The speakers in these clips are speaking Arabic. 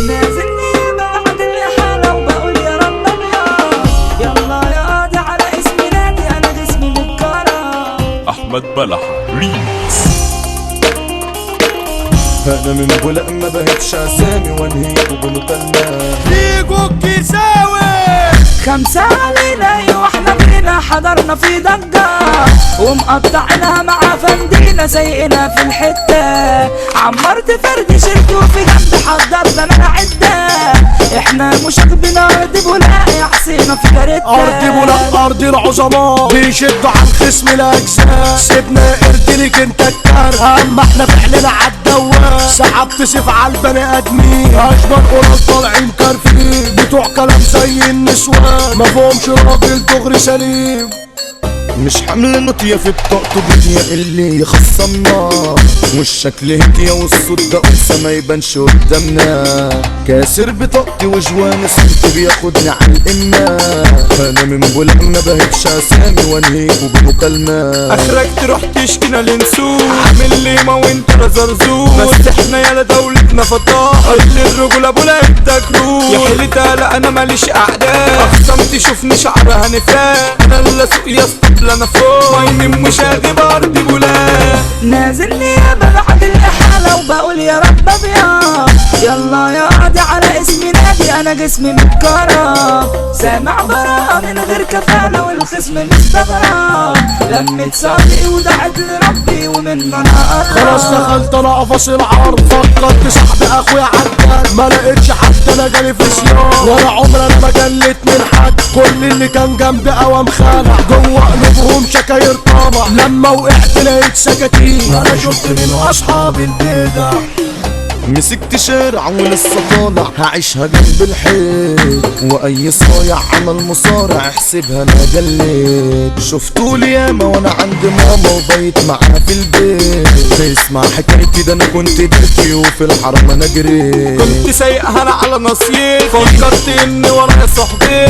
نازلني بعد الإحالة وبقول يا رب يلا يا قاضي على اسمي نادي أنا جسمي متكرر. أحمد بلح ريميكس. انا من بلق ما بهبش اسامي وانهيك وبمكالمات فيكو الكساوي 5 علينا ايوه احنا بينا حضرنا في ضجة ومقطعنا مع فندينا سايقنا في الحتة. عمرت فرد شلت وفي جنب حضرت انا عدة. احنا مشاغبين ارض بولاق يا حسينا في كارتة. ارض بولاق ارض العظماء بيشدوا عن خصم الاجزاء. سيبنا قرد لك انت الكار اما احنا فعلنا عالدوار. سحبت سيف عالبني ادمين اشبر قرال طالعين كارفين بتوع كلام زي النسوان مفهومش راجل دغري سليم. مش حمل نطية في بطاقته بيتيا اللي يخصمنا والشكل هدية والصوت ده أنثى ما يبانش قدامنا. كاسر بطاقتي وجوان صوتي بياخدني عالقمة. أنا من بلق ما بهبش أسامي وانهيك وبمكالمات. اخرك تروح تشكينا لنسوق عامل ليمة وانت زرزور. بس احنا يالا دولتنا فضاح قلت الرجولة بولا انت كروح. يا حيلتها لا انا ماليش اعداء اخصم تشوفني شعرها نفاق. انا اللي اسوق يا اسطبل انا فوق مايني مشاغب ارض بولا. نازلني يا بعد الإحالة وبقول يا رب يلا يا قاضي على اسمي نادي انا جسمي متكرر. سامع براءة من غير كفالة والخصم مستغرب. لميت صادقي ودعت لربي ومنه انا قرب. خلاص دخلت انا قفص العرض فكرت صاحبي اخويا عدى ما لقيتش حد انا جالي في صيام. ولا عمر انا ما جلت من حد كل اللي كان جنبي قوام خانع. جوه قلوبهم شكاير طمع لما وقعت لقيت سكاكين. انا شفت من اصحاب البدع مسكت شارع ولسه طالع هعيشها جنب الحيط. واي صايع عمل مصارع احسبها انا جليت. شفتولي ياما وانا عند ماما وبيت معاها في البيت. اسمع حكايتي ده انا كنت درتي وفي الحرم انا جريت. كنت سايقها انا على نصيتي فكرت اني ورايا صحبتي.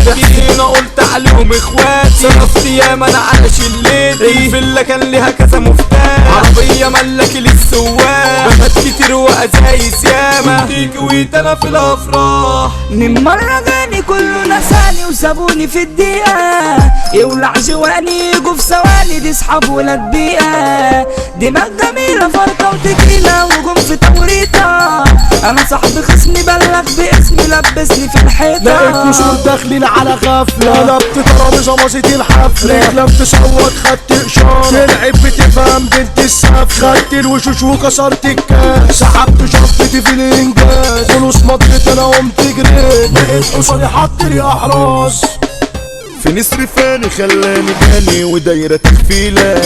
انا قلت عليهم اخواتي صرفت ياما انا على شلتي. الفيلا كان ليها كذا مفتاح عربية ملكي للسواق. بنات كتير وازايز ياما تيجي انا في الافراح. من مرة جاني كله نساني وسابوني في الدقيقة. يولع جواني يجوا في ثواني دي صحاب ولاد بيئة. دماغ جميلة فرقة وتكيلة وجم في توريطة. انا صاحبي خصمي بلغ باسمي لبسني في الحيطة. لقيت نسور داخلين على غفلة قلبت ترابيزة باظت الحفلة. رجلك تصوت خدت اشارة تلعب بتفهم بنت السف. خدت الوشوش وكسرت الكاس سحبت شرطتي في الانجاز. فلوس مضيت انا قمت جريت لقيت قصادي حط لي احراز. في نسر فاني خلاني جاني ودايرة تخفيلة.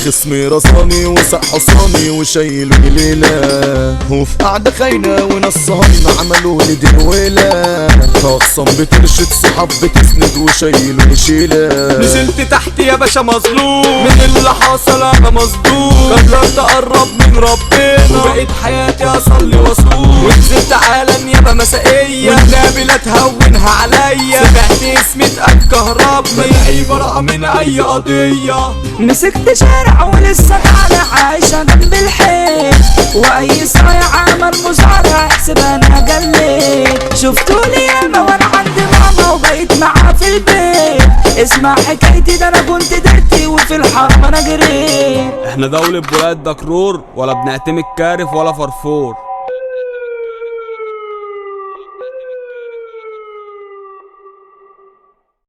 خصمي رصاني وسق حصاني وشايلوني ليلة. وفي قعدة خاينة وناس صهاينة عملولي درويلة. اخصم بترشد صحاب بتسند وشايلوني شيلة. نزلت تحت يا باشا مظلوم من اللي حصل انا مصدوم. قررت اقرب من ربنا وبقيت حياتي اصلي واصوم. ونزلت عالم يابا مسائية والنبي لا تهونها عليا. سمعت اسمي اتأكد ملعي براءة من اي قضية. مسكت شارع ولسه طالع عايشة جنب الحيط. واي صايع عمل مصارع احسب انا جليت. شفتولي ياما وانا عند ماما وبقيت معاها في البيت. اسمع حكايتي ده انا كنت درتي وفي الحرم انا جريت. احنا دولة بولاد دكرور ولا بنعتمد كارف ولا فرفور.